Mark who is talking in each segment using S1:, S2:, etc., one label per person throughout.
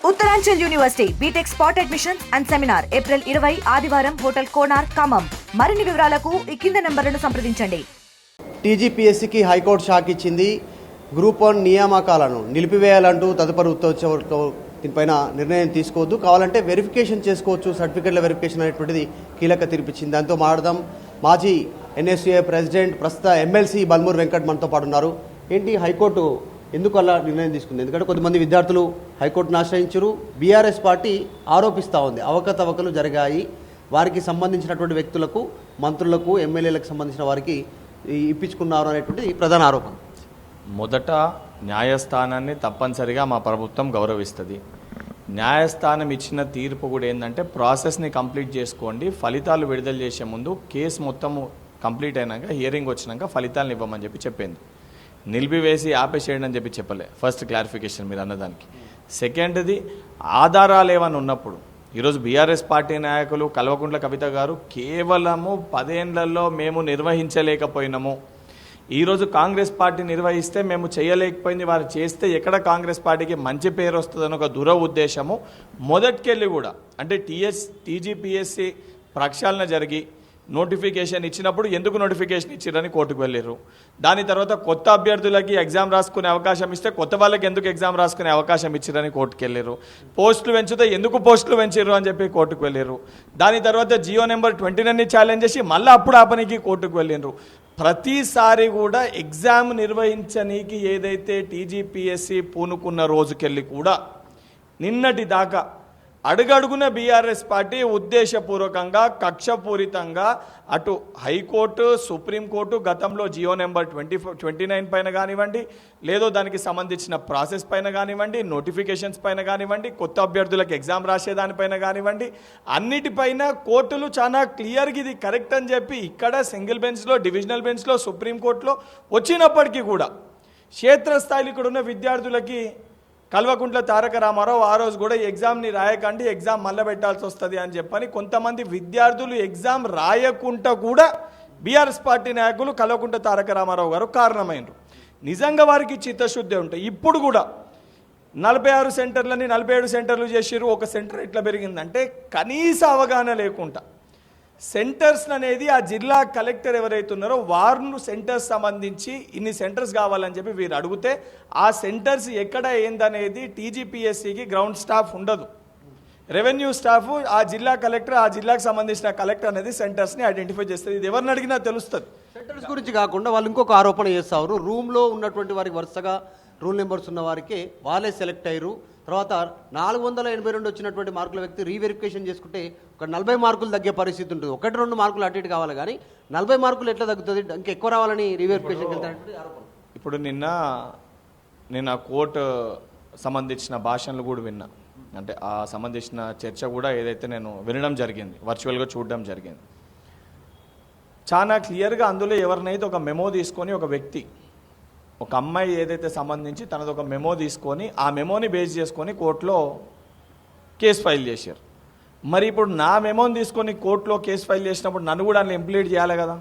S1: Uttaranchal university B Tech spot admissions and seminar April 20 ఆదివారం hotel కోనార్ Khammam. మరిన్ని వివరాలకు ఈ కింద నంబర్లను సంప్రదించండి.
S2: టీజీపీఎస్సీకి హైకోర్టు షాక్ ఇచ్చింది. గ్రూప్ 1 నియామకాలను నిలిపివేయాలంటూ తదుపరి ఉత్తర్వులతో దీనిపైన నిర్ణయం తీసుకోవద్దు, కావాలంటే వెరిఫికేషన్ చేసుకోవచ్చు, సర్టిఫికెట్ల వెరిఫికేషన్ అనేటువంటిది కీలక తీర్పిచ్చింది. దాంతో మాట్లాడదాం. మాజీ ఎన్ఎస్యుఏ ప్రెసిడెంట్, ప్రస్తుత ఎమ్మెల్సీ బల్మూరు వెంకట్ మనతో పాటు ఉన్నారు. ఏంటి హైకోర్టు ఎందుకు అలా నిర్ణయం తీసుకుంది? ఎందుకంటే కొంతమంది విద్యార్థులు హైకోర్టును ఆశ్రయించారు. బీఆర్ఎస్ పార్టీ ఆరోపిస్తూ ఉంది అవకతవకలు జరిగాయి, వారికి సంబంధించినటువంటి వ్యక్తులకు, మంత్రులకు, ఎమ్మెల్యేలకు సంబంధించిన వారికి ఇప్పించుకున్నారు అనేటువంటిది ప్రధాన ఆరోపణ.
S3: మొదట న్యాయస్థానాన్ని తప్పనిసరిగా మా ప్రభుత్వం గౌరవిస్తుంది. న్యాయస్థానం ఇచ్చిన తీర్పు కూడా ఏంటంటే ప్రాసెస్ని కంప్లీట్ చేసుకోండి, ఫలితాలు విడుదల చేసే ముందు కేసు మొత్తము కంప్లీట్ అయినాక హియరింగ్ వచ్చినాక ఫలితాలను ఇవ్వమని చెప్పింది. నిలిపివేసి ఆపేసేయండి అని చెప్పలే. ఫస్ట్ క్లారిఫికేషన్ మీరు అన్నదానికి. సెకండ్ది, ఆధారాలు ఏమైనా ఉన్నప్పుడు ఈరోజు బీఆర్ఎస్ పార్టీ నాయకులు కల్వకుంట్ల కవిత గారు కేవలము 10 ఏళ్లలో మేము నిర్వహించలేకపోయినాము, ఈరోజు కాంగ్రెస్ పార్టీ నిర్వహిస్తే మేము చేయలేకపోయింది, వారు చేస్తే ఎక్కడ కాంగ్రెస్ పార్టీకి మంచి పేరు వస్తుందని ఒక ఉద్దేశము మొదటికెళ్ళి కూడా, అంటే టీజీపీఎస్సీ ప్రక్షాళన జరిగి నోటిఫికేషన్ ఇచ్చినప్పుడు ఎందుకు నోటిఫికేషన్ ఇచ్చిరని కోర్టుకు వెళ్ళారు. దాని తర్వాత కొత్త అభ్యర్థులకి ఎగ్జామ్ రాసుకునే అవకాశం ఇస్తే కొత్త వాళ్ళకి ఎందుకు ఎగ్జామ్ రాసుకునే అవకాశం ఇచ్చిరని కోర్టుకు వెళ్ళారు. పోస్టులు పెంచితే ఎందుకు పోస్టులు పెంచారు అని చెప్పి కోర్టుకు వెళ్ళారు. దాని తర్వాత జియో నెంబర్ 29ని ఛాలెంజ్ చేసి మళ్ళీ అప్పుడు ఆపనికి కోర్టుకు వెళ్ళారు. ప్రతిసారి కూడా ఎగ్జామ్ నిర్వహించనీకి ఏదైతే టీజీపీఎస్సీ పూనుకున్న రోజుకెళ్ళి కూడా నిన్నటి దాకా అడుగడుగున బీఆర్ఎస్ పార్టీ ఉద్దేశపూర్వకంగా, కక్షపూరితంగా అటు హైకోర్టు, సుప్రీంకోర్టు, గతంలో జియో నెంబర్ 29 పైన కానివ్వండి, లేదో దానికి సంబంధించిన ప్రాసెస్ పైన కానివ్వండి, నోటిఫికేషన్స్ పైన కానివ్వండి, కొత్త అభ్యర్థులకు ఎగ్జామ్ రాసేదానిపైన కానివ్వండి, అన్నిటిపైన కోర్టులు చాలా క్లియర్గా ఇది కరెక్ట్ అని చెప్పి ఇక్కడ సింగిల్ బెంచ్లో, డివిజనల్ బెంచ్లో, సుప్రీంకోర్టులో వచ్చినప్పటికీ కూడా క్షేత్రస్థాయిలో ఇక్కడ ఉన్న విద్యార్థులకి కల్వకుంట్ల తారక రామారావు ఆ రోజు కూడా ఎగ్జామ్ని రాయకండి, ఎగ్జామ్ మళ్ళీ పెట్టాల్సి వస్తుంది అని చెప్పని కొంతమంది విద్యార్థులు ఎగ్జామ్ రాయకుండా కూడా బీఆర్ఎస్ పార్టీ నాయకులు కల్వకుంట్ల తారక రామారావు గారు కారణమైనరు. నిజంగా వారికి చిత్తశుద్ధి ఉంటాయి. ఇప్పుడు కూడా 46 సెంటర్లని 47 సెంటర్లు చేసిరు. ఒక సెంటర్ ఎట్లా పెరిగిందంటే కనీస అవగాహన లేకుండా సెంటర్స్ అనేది ఆ జిల్లా కలెక్టర్ ఎవరైతే ఉన్నారో వారు సెంటర్స్ సంబంధించి ఇన్ని సెంటర్స్ కావాలని చెప్పి వీరు అడిగితే ఆ సెంటర్స్ ఎక్కడ ఏందనేది టీజీపీఎస్సీకి గ్రౌండ్ స్టాఫ్ ఉండదు. రెవెన్యూ స్టాఫ్, ఆ జిల్లా కలెక్టర్, ఆ జిల్లాకు సంబంధించిన కలెక్టర్ అనేది సెంటర్స్ని ఐడెంటిఫై చేస్తుంది. ఇది ఎవరిని అడిగినా తెలుస్తుంది.
S2: సెంటర్స్ గురించి కాకుండా వాళ్ళు ఇంకొక ఆరోపణ చేస్తారు. రూమ్లో ఉన్నటువంటి వారికి వరుసగా రూల్ నెంబర్స్ ఉన్న వారికి వాళ్ళే సెలెక్ట్ అయ్యారు. తర్వాత 482 వచ్చినటువంటి మార్కుల వ్యక్తి రీవెరిఫికేషన్ చేసుకుంటే ఒక 40 మార్కులు తగ్గే పరిస్థితి ఉంటుంది. 1-2 మార్కులు అటు ఇటు కావాలి, కానీ 40 మార్కులు ఎట్లా తగ్గుతుంది? ఇంకా ఎక్కువ రావాలని రీవెరిఫికేషన్ వెళ్తారంటే ఆరోపణ.
S3: ఇప్పుడు నిన్న కోర్టు సంబంధించిన భాషలు కూడా విన్నా, అంటే ఆ సంబంధించిన చర్చ కూడా ఏదైతే నేను వినడం జరిగింది, వర్చువల్గా చూడడం జరిగింది. చాలా క్లియర్గా అందులో ఎవరినైతే ఒక మెమో తీసుకొని ఒక వ్యక్తి, ఒక అమ్మాయి ఏదైతే సంబంధించి తనది ఒక మెమో తీసుకొని ఆ మెమోని బేస్ చేసుకొని కోర్టులో కేసు ఫైల్ చేశారు. మరి ఇప్పుడు నా మెమోని తీసుకొని కోర్టులో కేసు ఫైల్ చేసినప్పుడు నన్ను కూడా అందులో ఇంప్లీడ్ చేయాలి కదా.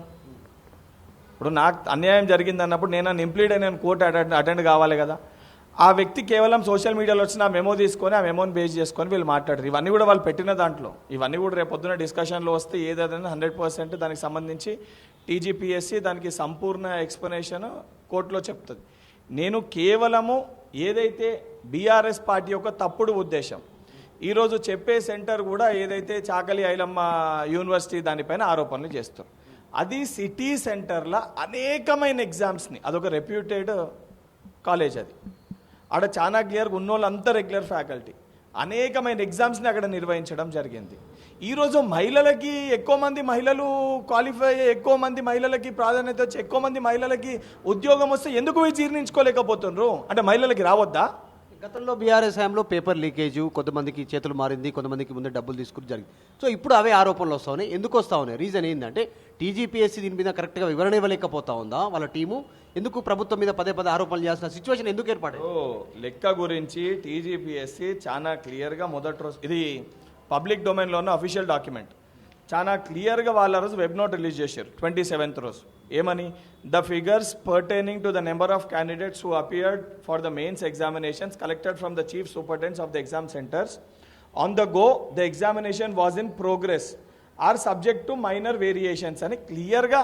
S3: ఇప్పుడు నాకు అన్యాయం జరిగింది అన్నప్పుడు నేను ఇంప్లీడ్ అయిన కోర్టు అటెండ్ కావాలి కదా. ఆ వ్యక్తి కేవలం సోషల్ మీడియాలో వచ్చిన ఆ మెమో తీసుకొని ఆ మెమోని బేస్ చేసుకొని వీళ్ళు మాట్లాడారు. ఇవన్నీ కూడా వాళ్ళు పెట్టిన దాంట్లో, ఇవన్నీ కూడా రేపు పొద్దున్న డిస్కషన్లో వస్తే ఏదైనా 100% దానికి సంబంధించి టీజీపీఎస్సీ దానికి సంపూర్ణ ఎక్స్ప్లెనేషన్ కోర్టులో చెప్తుంది. నేను కేవలము ఏదైతే బీఆర్ఎస్ పార్టీ యొక్క తప్పుడు ఉద్దేశం ఈరోజు చెప్పే సెంటర్ కూడా ఏదైతే చాకలి ఐలమ్మ యూనివర్సిటీ దానిపైన ఆరోపణలు చేస్తారు. అది సిటీ సెంటర్లో అనేకమైన ఎగ్జామ్స్ని, అదొక రెప్యూటెడ్ కాలేజ్, అది ఆడ చాలా క్లియర్గా ఉన్నోళ్ళంతా రెగ్యులర్ ఫ్యాకల్టీ, అనేకమైన ఎగ్జామ్స్ని అక్కడ నిర్వహించడం జరిగింది. ఈరోజు మహిళలకి ఎక్కువ మంది మహిళలు క్వాలిఫై అయ్యే, ఎక్కువ మంది మహిళలకి ప్రాధాన్యత వచ్చి, ఎక్కువ మంది మహిళలకి ఉద్యోగం వస్తే ఎందుకు జీర్ణించుకోలేకపోతున్నారు? అంటే మహిళలకి రావద్దా?
S2: గతంలో బీఆర్ఎస్ హయాంలో పేపర్ లీకేజ్, కొంతమందికి చేతులు మారింది, కొంతమందికి ముందే డబ్బులు తీసుకుని జరిగింది. సో ఇప్పుడు అవే ఆరోపణలు వస్తూ ఉన్నాయి. ఎందుకు వస్తూ ఉన్నాయి? రీజన్ ఏంటంటే టీజీపీఎస్సీ దీని మీద కరెక్ట్గా వివరణ ఇవ్వలేకపోతా ఉందా వాళ్ళ టీము? ఎందుకు ప్రభుత్వం మీద పదే ఆరోపణలు చేస్తున్న సిచ్యువేషన్ ఎందుకు ఏర్పడే?
S3: లెక్క గురించి టీజీపీఎస్సీ చాలా క్లియర్గా మొదటి రోజు, ఇది పబ్లిక్ డొమైన్లో ఉన్న అఫీషియల్ డాక్యుమెంట్, చాలా క్లియర్గా వాళ్ళ రోజు వెబ్ నోట్ రిలీజ్ చేశారు 27th రోజు. ఏమని, the figures pertaining to the number of candidates who appeared for the mains examinations collected from the chief superintendents of the exam centres on the go the examination was in progress are subject to minor variations అని క్లియర్గా,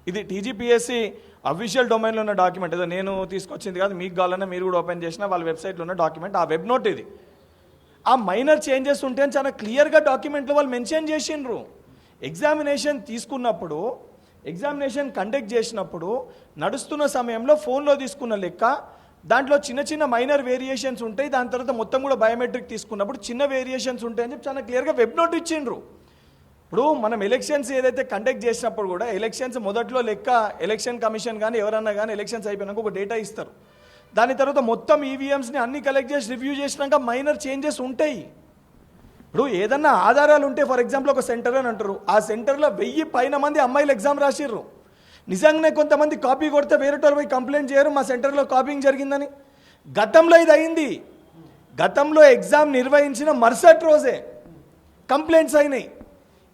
S3: ఇది TGPSC official డొమైన్లో ఉన్న document, ఏదో నేను తీసుకొచ్చింది కాదు, మీకు కావాలన్నా మీరు కూడా ఓపెన్ చేసిన వాళ్ళ వెబ్సైట్లో ఉన్న డాక్యుమెంట్, ఆ వెబ్ నోట్ ఇది. ఆ మైనర్ చేంజెస్ ఉంటే అని చాలా క్లియర్గా డాక్యుమెంట్లో వాళ్ళు మెన్షన్ చేసిండ్రు. ఎగ్జామినేషన్ తీసుకున్నప్పుడు, ఎగ్జామినేషన్ కండక్ట్ చేసినప్పుడు నడుస్తున్న సమయంలో ఫోన్లో తీసుకున్న లెక్క, దాంట్లో చిన్న చిన్న మైనర్ వేరియేషన్స్ ఉంటాయి, దాని తర్వాత మొత్తం కూడా బయోమెట్రిక్ తీసుకున్నప్పుడు చిన్న వేరియేషన్స్ ఉంటాయని చెప్పి చాలా క్లియర్గా వెబ్ నోట్ ఇచ్చిండ్రు. ఇప్పుడు మనం ఎలక్షన్స్ ఏదైతే కండక్ట్ చేసినప్పుడు కూడా ఎలక్షన్స్ మొదట్లో లెక్క ఎలక్షన్ కమిషన్ కానీ ఎవరన్నా కానీ ఎలక్షన్స్ అయిపోయినాక ఒక డేటా ఇస్తారు, దాని తర్వాత మొత్తం ఈవీఎంస్ని అన్ని కలెక్ట్ చేసి రివ్యూ చేసినాక మైనర్ చేంజెస్ ఉంటాయి. ఇప్పుడు ఏదన్నా ఆధారాలు ఉంటే, ఫర్ ఎగ్జాంపుల్ ఒక సెంటర్ అని అంటారు, ఆ సెంటర్లో 1000 పైన మంది అమ్మాయిలు ఎగ్జామ్ రాసిర్రు, నిజంగానే కొంతమంది కాపీ కొడితే వేరేటోళ్ళు పోయి కంప్లైంట్ చేయరు మా సెంటర్లో కాపీయింగ్ జరిగిందని. గతంలో ఇది అయింది, గతంలో ఎగ్జామ్ నిర్వహించిన మరుసటి రోజే కంప్లైంట్స్ అయినాయి.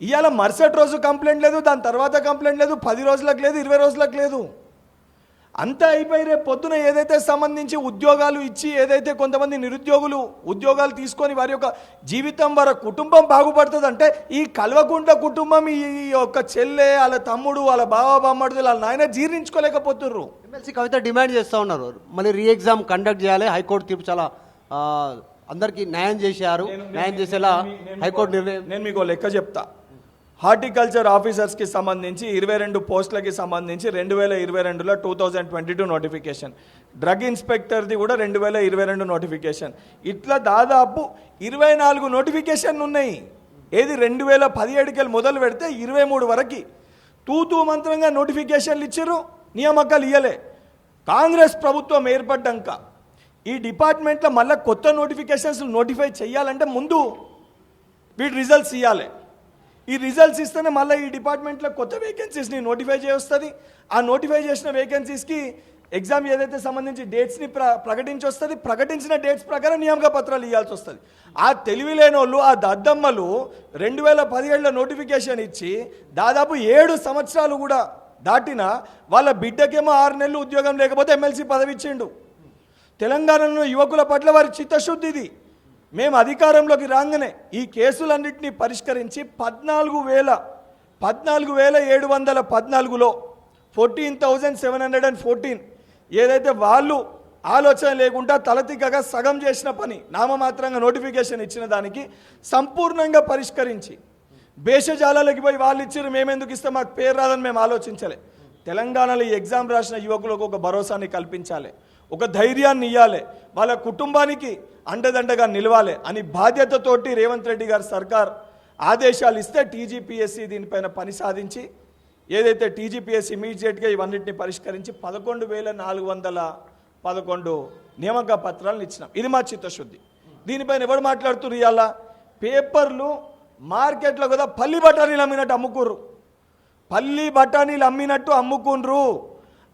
S3: ఇవాళ మరుసటి రోజు కంప్లైంట్ లేదు, దాని తర్వాత కంప్లైంట్ లేదు, 10 రోజులకు లేదు, 20 రోజులకు లేదు, అంతా అయిపోయి రేపు పొద్దున ఏదైతే సంబంధించి ఉద్యోగాలు ఇచ్చి ఏదైతే కొంతమంది నిరుద్యోగులు ఉద్యోగాలు తీసుకొని వారి యొక్క జీవితం, వారి కుటుంబం బాగుపడుతుంది అంటే ఈ కల్వకుంట్ల కుటుంబం, ఈ యొక్క చెల్లె, వాళ్ళ తమ్ముడు, వాళ్ళ బావ బామ్మడులు, వాళ్ళ నాయన జీర్ణించుకోలేకపోతుర్రు.
S2: ఎమ్మెల్సీ కవిత డిమాండ్ చేస్తూ ఉన్నారు, మళ్ళీ రీ ఎగ్జామ్ కండక్ట్ చేయాలి, హైకోర్టు తీర్పు చాలా అందరికీ న్యాయం చేశారు, న్యాయం చేసేలా హైకోర్టు నిర్ణయం.
S3: నేను మీకు లెక్క చెప్తా. హార్టికల్చర్ ఆఫీసర్స్కి సంబంధించి 22 పోస్టులకి సంబంధించి 2022లో 2022 నోటిఫికేషన్, డ్రగ్ ఇన్స్పెక్టర్ది కూడా 2022 నోటిఫికేషన్, ఇట్లా దాదాపు 24 నోటిఫికేషన్లు ఉన్నాయి. ఏది 2017కి మొదలు పెడితే 23 వరకు తూతూ మంత్రంగా నోటిఫికేషన్లు ఇచ్చారు, నియామకాలు ఇయ్యలే. కాంగ్రెస్ ప్రభుత్వం ఏర్పడ్డాక ఈ డిపార్ట్మెంట్లో మళ్ళీ కొత్త నోటిఫికేషన్స్ నోటిఫై చేయాలంటే ముందు వీటి రిజల్ట్స్ ఇవ్వాలి. ఈ రిజల్ట్స్ ఇస్తేనే మళ్ళీ ఈ డిపార్ట్మెంట్లో కొత్త వేకెన్సీస్ని నోటిఫై చేస్తుంది. ఆ నోటిఫై చేసిన వేకెన్సీస్కి ఎగ్జామ్ ఏదైతే సంబంధించి డేట్స్ని ప్రకటించి వస్తుంది, ప్రకటించిన డేట్స్ ప్రకారం నియామక పత్రాలు ఇవ్వాల్సి వస్తుంది. ఆ తెలివి లేని వాళ్ళు, ఆ దద్దమ్మలు 2017లో నోటిఫికేషన్ ఇచ్చి దాదాపు 7 సంవత్సరాలు కూడా దాటినా వాళ్ళ బిడ్డకేమో 6 నెలలు ఉద్యోగం లేకపోతే ఎమ్మెల్సీ పదవి ఇచ్చిండు. తెలంగాణలో యువకుల పట్ల వారి చిత్తశుద్ధిది. మేము అధికారంలోకి రాగానే ఈ కేసులన్నింటినీ పరిష్కరించి 14,714లో 14,714 ఏదైతే వాళ్ళు ఆలోచన లేకుండా తలతిక్కగా సగం చేసిన పని నామమాత్రంగా నోటిఫికేషన్ ఇచ్చిన దానికి సంపూర్ణంగా పరిష్కరించి, భేషజాలకి పోయి వాళ్ళు ఇచ్చారు మేమెందుకు ఇస్తాం మాకు పేరు రాదని మేము ఆలోచించలే. తెలంగాణలో ఈ ఎగ్జామ్ రాసిన యువకులకు ఒక భరోసాని కల్పించాలి, ఒక ధైర్యాన్ని ఇవ్వాలి, వాళ్ళ కుటుంబానికి అండదండగా నిలవాలి అని బాధ్యతతోటి రేవంత్ రెడ్డి గారి సర్కార్ ఆదేశాలు ఇస్తే టీజీపీఎస్సీ దీనిపైన పని సాధించి ఏదైతే టీజీపీఎస్సీ ఇమీడియట్గా ఇవన్నిటిని పరిష్కరించి 11,411 నియామక పత్రాలను ఇచ్చినాం. ఇది మా చిత్తశుద్ధి. దీనిపైన ఎవరు మాట్లాడుతున్నారు? ఇవాళ పేపర్లు మార్కెట్లో కదా పల్లి బఠానీలు అమ్మినట్టు అమ్ముకుర్రు, పల్లి బఠానీలు అమ్మినట్టు అమ్ముకుండ్రు.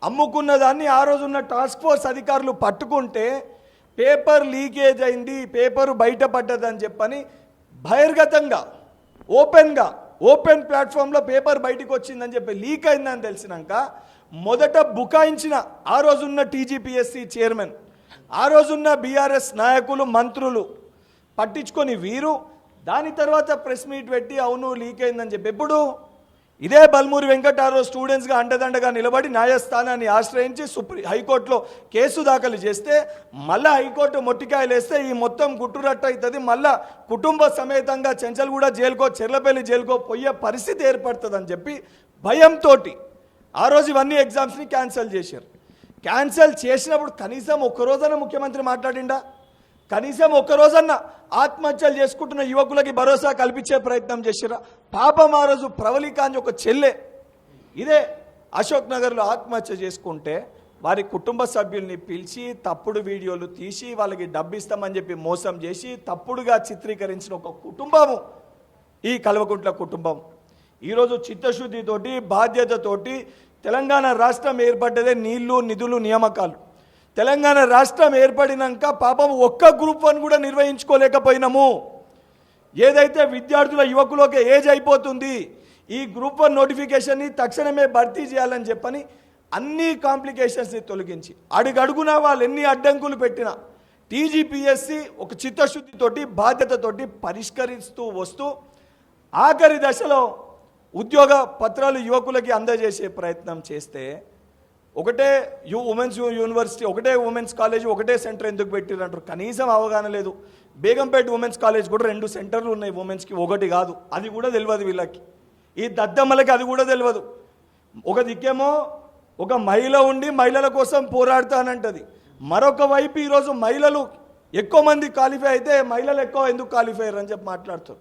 S3: అమ్ముకున్న దాన్ని ఆ రోజు ఉన్న టాస్క్ ఫోర్స్ అధికారులు పట్టుకుంటే పేపర్ లీకేజ్ అయింది, పేపరు బయటపడ్డదని చెప్పని బహిర్గతంగా ఓపెన్ ప్లాట్ఫామ్లో పేపర్ బయటకు వచ్చిందని చెప్పి లీక్ అయిందని తెలిసినాక మొదట బుకాయించిన ఆ రోజున్న టీజీపీఎస్సీ చైర్మన్, ఆ రోజున్న బీఆర్ఎస్ నాయకులు, మంత్రులు పట్టించుకొని వీరు దాని తర్వాత ప్రెస్ మీట్ పెట్టి అవును లీక్ అయిందని చెప్పి ఎప్పుడు ఇదే బల్మూరి వెంకటారావు స్టూడెంట్స్గా అండదండగా నిలబడి న్యాయస్థానాన్ని ఆశ్రయించి హైకోర్టులో కేసు దాఖలు చేస్తే మళ్ళీ హైకోర్టు మొట్టికాయలు వేస్తే ఈ మొత్తం గుట్టురట్టు అవుతుంది, మళ్ళీ కుటుంబ సమేతంగా చెంచల్గూడ జైలుకో చెర్లపల్లి జైలుకో పోయే పరిస్థితి ఏర్పడుతుందని చెప్పి భయంతో ఆ రోజు ఇవన్నీ ఎగ్జామ్స్ని క్యాన్సిల్ చేశారు. క్యాన్సిల్ చేసినప్పుడు కనీసం ఒక్కరోజైనా ముఖ్యమంత్రి మాట్లాడిండా? కనీసం ఒక్కరోజన్నా ఆత్మహత్యలు చేసుకుంటున్న యువకులకి భరోసా కల్పించే ప్రయత్నం చేసిరా? పాపం ఆ రోజు ప్రవళిక అని ఒక చెల్లె ఇదే అశోక్ నగర్లో ఆత్మహత్య చేసుకుంటే వారి కుటుంబ సభ్యుల్ని పిలిచి తప్పుడు వీడియోలు తీసి వాళ్ళకి డబ్బు ఇస్తామని చెప్పి మోసం చేసి తప్పుడుగా చిత్రీకరించిన ఒక కుటుంబము ఈ కల్వకుంట్ల కుటుంబం. ఈరోజు చిత్తశుద్ధితోటి బాధ్యతతోటి తెలంగాణ రాష్ట్రం ఏర్పడ్డదే నీళ్లు నిధులు నియామకాలు. తెలంగాణ రాష్ట్రం ఏర్పడినాక పాపం ఒక్క గ్రూప్ 1 కూడా నిర్వహించుకోలేకపోయినాము. ఏదైతే విద్యార్థుల యువకులకి ఏజ్ అయిపోతుంది, ఈ గ్రూప్ 1 నోటిఫికేషన్ని తక్షణమే భర్తీ చేయాలని చెప్పని అన్ని కాంప్లికేషన్స్ని తొలగించి అడుగడుగునా వాళ్ళు ఎన్ని అడ్డంకులు పెట్టినా టీజీపీఎస్సీ ఒక చిత్తశుద్ధితోటి బాధ్యతతోటి పరిష్కరిస్తూ వస్తూ ఆఖరి దశలో ఉద్యోగ పత్రాలు యువకులకి అందజేసే ప్రయత్నం చేస్తే ఒకటే ఉమెన్స్ యూనివర్సిటీ, ఒకటే ఉమెన్స్ కాలేజ్, ఒకటే సెంటర్ ఎందుకు పెట్టిరంటారు. కనీసం అవగాహన లేదు. బేగంపేట ఉమెన్స్ కాలేజ్ కూడా 2 సెంటర్లు ఉన్నాయి ఉమెన్స్కి, ఒకటి కాదు. అది కూడా తెలియదు వీళ్ళకి. ఈ దద్దమ్మలకి అది కూడా తెలియదు. ఒక దిక్కేమో ఒక మహిళ ఉండి మహిళల కోసం పోరాడుతానంటది, మరొక వైపు ఈరోజు మహిళలు ఎక్కువ మంది క్వాలిఫై అయితే మహిళలు ఎక్కువ ఎందుకు క్వాలిఫై అయ్యారు అని చెప్పి మాట్లాడుతారు.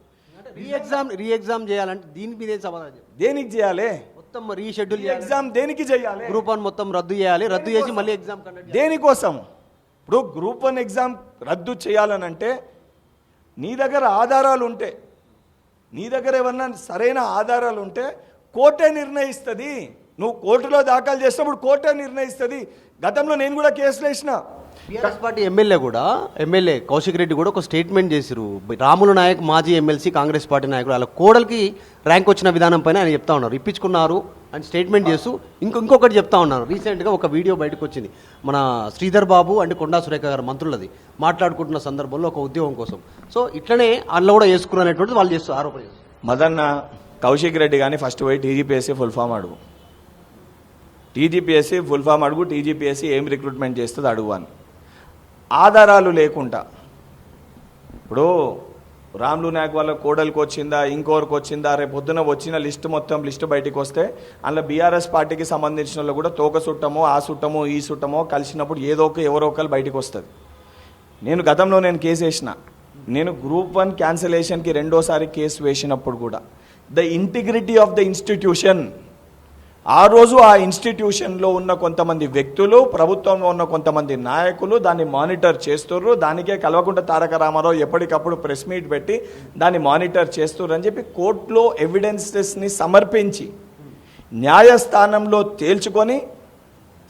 S2: రీ ఎగ్జామ్ చేయాలంటే దీని మీద సమాధానం
S3: దేనికి చేయాలి?
S2: మొత్తం రీషెడ్యూల్
S3: ఎగ్జామ్ దేనికి చేయాలి?
S2: గ్రూప్ 1 మొత్తం రద్దు చేయాలి, రద్దు చేసి మళ్ళీ ఎగ్జామ్
S3: దేనికోసం? ఇప్పుడు గ్రూప్ 1 ఎగ్జామ్ రద్దు చేయాలనంటే నీ దగ్గర ఆధారాలు ఉంటే, నీ దగ్గర ఏమన్నా సరైన ఆధారాలు ఉంటే కోర్టే నిర్ణయిస్తుంది. నువ్వు కోర్టులో దాఖలు చేసినప్పుడు కోర్టే నిర్ణయిస్తుంది. గతంలో నేను కూడా కేసులు వేసిన.
S2: BRS party MLA Kaushik Reddy కూడా ఒక స్టేట్మెంట్ చేసిరు. రాములు నాయక్ మాజీ ఎమ్మెల్సీ కాంగ్రెస్ పార్టీ నాయకుడు వాళ్ళ కోడలికి ర్యాంక్ వచ్చిన విధానం పైన ఆయన చెప్తా ఉన్నారు, ఇప్పించుకున్నారు అని స్టేట్మెంట్ చేస్తూ ఇంకొకటి చెప్తా ఉన్నారు. రీసెంట్గా ఒక వీడియో బయటకు వచ్చింది, మన శ్రీధర్ బాబు అంటే కొండా సురేఖ గారు మంత్రులది మాట్లాడుకుంటున్న సందర్భంలో ఒక ఉద్యోగం కోసం. సో ఇట్లనే వాళ్ళు కూడా వేసుకున్నారు అనేటువంటిది వాళ్ళు చేస్తూ ఆరోపణ చేస్తారు.
S3: మదన్న కౌశిక్ రెడ్డి కానీ ఫస్ట్ పోయి టీజీపీఎస్సీ ఫుల్ ఫామ్ అడుగు, టీజీపీఎస్సీ ఫుల్ ఫామ్ అడుగు, టీజీపీఎస్సీ ఏం రిక్రూట్మెంట్ చేస్తుంది అడుగు అని. ఆధారాలు లేకుండా ఇప్పుడు రాములు నాయక్ వాళ్ళ కోడలికి వచ్చిందా, ఇంకోరికి వచ్చిందా, రేపు పొద్దున వచ్చిన లిస్టు బయటికి వస్తే అందులో బీఆర్ఎస్ పార్టీకి సంబంధించిన వాళ్ళు కూడా తోక చుట్టమో ఆ చుట్టమో ఈ చుట్టమో కలిసినప్పుడు ఎవరో ఒకరు బయటికి వస్తుంది. గతంలో నేను కేసు వేసిన. నేను గ్రూప్ 1 క్యాన్సిలేషన్కి 2వ కేసు వేసినప్పుడు కూడా the integrity of the institution, ఆ రోజు ఆ ఇన్స్టిట్యూషన్లో ఉన్న కొంతమంది వ్యక్తులు, ప్రభుత్వంలో ఉన్న కొంతమంది నాయకులు దాన్ని మానిటర్ చేస్తుర్రు. దానికే కల్వకుంట్ల తారక రామారావు ఎప్పటికప్పుడు ప్రెస్ మీట్ పెట్టి దాన్ని మానిటర్ చేస్తుర్రు అని చెప్పి కోర్టులో ఎవిడెన్సెస్ని సమర్పించి న్యాయస్థానంలో తేల్చుకొని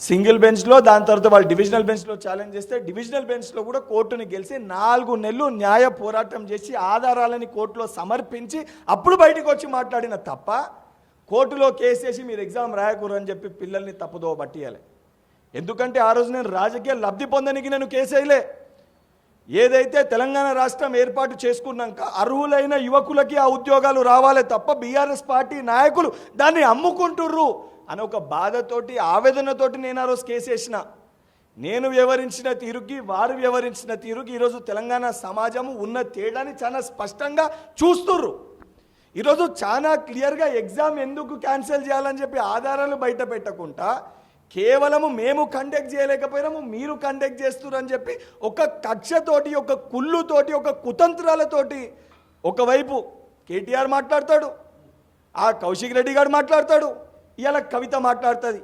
S3: సింగిల్ బెంచ్లో, దాని తర్వాత వాళ్ళు డివిజనల్ బెంచ్లో ఛాలెంజ్ చేస్తే డివిజనల్ బెంచ్లో కూడా కోర్టుని గెలిచి 4 నెలలు న్యాయ పోరాటం చేసి ఆధారాలని కోర్టులో సమర్పించి అప్పుడు బయటకు వచ్చి మాట్లాడిన తప్ప కోర్టులో కేసు వేసి మీరు ఎగ్జామ్ రాయకూరు అని చెప్పి పిల్లల్ని తప్పుదో పట్టియాలి. ఎందుకంటే ఆ రోజు నేను రాజకీయ లబ్ధి పొందడానికి నేను కేసు వేయలే. ఏదైతే తెలంగాణ రాష్ట్రం ఏర్పాటు చేసుకున్నాక అర్హులైన యువకులకి ఆ ఉద్యోగాలు రావాలే తప్ప బీఆర్ఎస్ పార్టీ నాయకులు దాన్ని అమ్ముకుంటుర్రు అని ఒక బాధతోటి ఆవేదనతోటి నేను ఆ రోజు కేసు వేసిన. నేను వ్యవహరించిన తీరుకి వారు వ్యవహరించిన తీరుకి ఈరోజు తెలంగాణ సమాజము ఉన్న తేడాని చాలా స్పష్టంగా చూస్తుర్రు. ఈరోజు చాలా క్లియర్గా ఎగ్జామ్ ఎందుకు క్యాన్సిల్ చేయాలని చెప్పి ఆధారాలు బయట పెట్టకుండా కేవలము మేము కండక్ట్ చేయలేకపోయినాము, మీరు కండక్ట్ చేస్తున్నారు అని చెప్పి ఒక కక్షతోటి, ఒక కుళ్ళుతోటి, ఒక కుతంత్రాలతోటి ఒకవైపు కేటీఆర్ మాట్లాడతాడు, ఆ కౌశిక్ రెడ్డి గారు మాట్లాడతాడు, ఇవాళ కవిత మాట్లాడుతుంది.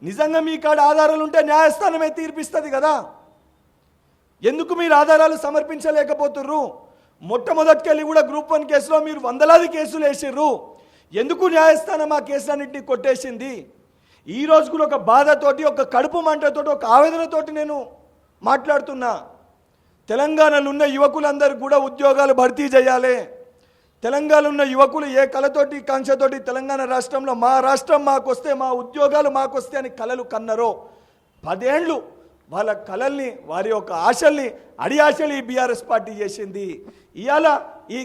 S3: నిజంగా మీ కాడ ఆధారాలు ఉంటే న్యాయస్థానమే తీర్పిస్తుంది కదా. ఎందుకు మీరు ఆధారాలు సమర్పించలేకపోతుర్రు? మొట్టమొదటికెళ్ళి కూడా గ్రూప్ 1 కేసులో మీరు వందలాది కేసులు వేసిర్రు. ఎందుకు న్యాయస్థానం ఆ కేసులన్నింటినీ కొట్టేసింది? ఈ రోజు కూడా ఒక బాధతోటి, ఒక కడుపు మంటతోటి, ఒక ఆవేదనతోటి నేను మాట్లాడుతున్నా. తెలంగాణలో ఉన్న యువకులందరూ కూడా ఉద్యోగాలు భర్తీ చేయాలి. తెలంగాణలో ఉన్న యువకులు ఏ కళతోటి కాంక్షతోటి తెలంగాణ రాష్ట్రంలో మా రాష్ట్రం మాకొస్తే, మా ఉద్యోగాలు మాకొస్తే అని కలలు కన్నరో 10 ఏళ్ళు వాళ్ళ కళల్ని, వారి యొక్క ఆశల్ని, ఆశలు ఈ బీఆర్ఎస్ పార్టీ చేసింది. ఇవాళ ఈ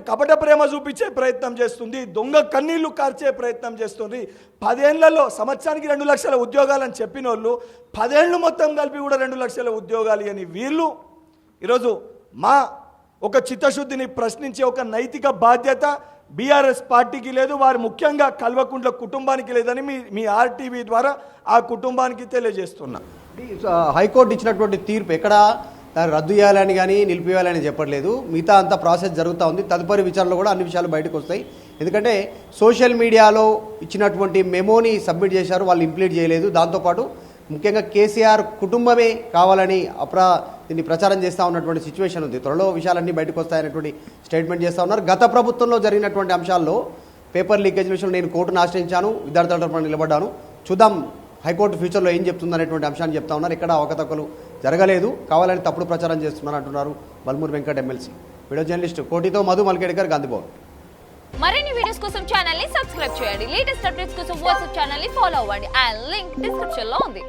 S3: కపట ప్రేమ చూపించే ప్రయత్నం చేస్తుంది, దొంగ కన్నీళ్లు కార్చే ప్రయత్నం చేస్తుంది. 10 ఏళ్లలో సంవత్సరానికి 2 లక్షల ఉద్యోగాలని చెప్పిన వాళ్ళు 10 ఏళ్ళు మొత్తం కలిపి కూడా 2 లక్షల ఉద్యోగాలు అని వీళ్ళు ఈరోజు మా ఒక చిత్తశుద్ధిని ప్రశ్నించే ఒక నైతిక బాధ్యత బీఆర్ఎస్ పార్టీకి లేదు, వారు ముఖ్యంగా కల్వకుంట్ల కుటుంబానికి లేదని మీ ఆర్టీవీ ద్వారా ఆ కుటుంబానికి తెలియజేస్తున్నా.
S2: హైకోర్టు ఇచ్చినటువంటి తీర్పు ఎక్కడ రద్దు చేయాలని కానీ నిలిపివేయాలని చెప్పట్లేదు. మిగతా అంతా ప్రాసెస్ జరుగుతూ ఉంది. తదుపరి విచారణలో కూడా అన్ని విషయాలు బయటకు వస్తాయి. ఎందుకంటే సోషల్ మీడియాలో ఇచ్చినటువంటి మెమోని సబ్మిట్ చేశారు, వాళ్ళు ఇంప్లీట్ చేయలేదు. దాంతోపాటు ముఖ్యంగా కేసీఆర్ కుటుంబమే కావాలని దీన్ని ప్రచారం చేస్తూ ఉన్నటువంటి సిచ్యువేషన్ ఉంది. త్వరలో విషయాలన్నీ బయటకు వస్తాయనేటువంటి స్టేట్మెంట్ చేస్తూ ఉన్నారు. గత ప్రభుత్వంలో జరిగినటువంటి అంశాల్లో పేపర్ లీకేజ్ విషయంలో నేను కోర్టును ఆశ్రయించాను, విద్యార్థుల తరపున నిలబడ్డాను, చూద్దాం హైకోర్టు ఫ్యూచర్లో ఏం చెప్తుందనేటువంటి అంశాన్ని చెప్తా ఉన్నారు. ఎక్కడ అవకతవకలు జరగలేదు, కావాలని తప్పుడు ప్రచారం చేస్తున్నారు అంటున్నారు Balmoor Venkat MLC. Video journalist కోటితో మధు మల్కేడ్కర్, గాంధీభవన్.
S4: మరిన్ని వీడియోస్ కోసం ఛానల్ ని సబ్స్క్రైబ్ చేయండి. లేటెస్ట్ అప్డేట్స్ కోసం వాట్సాప్ ఛానల్ ని ఫాలో అవ్వండి. అండ్ లింక్ డిస్క్రిప్షన్ లో ఉంది.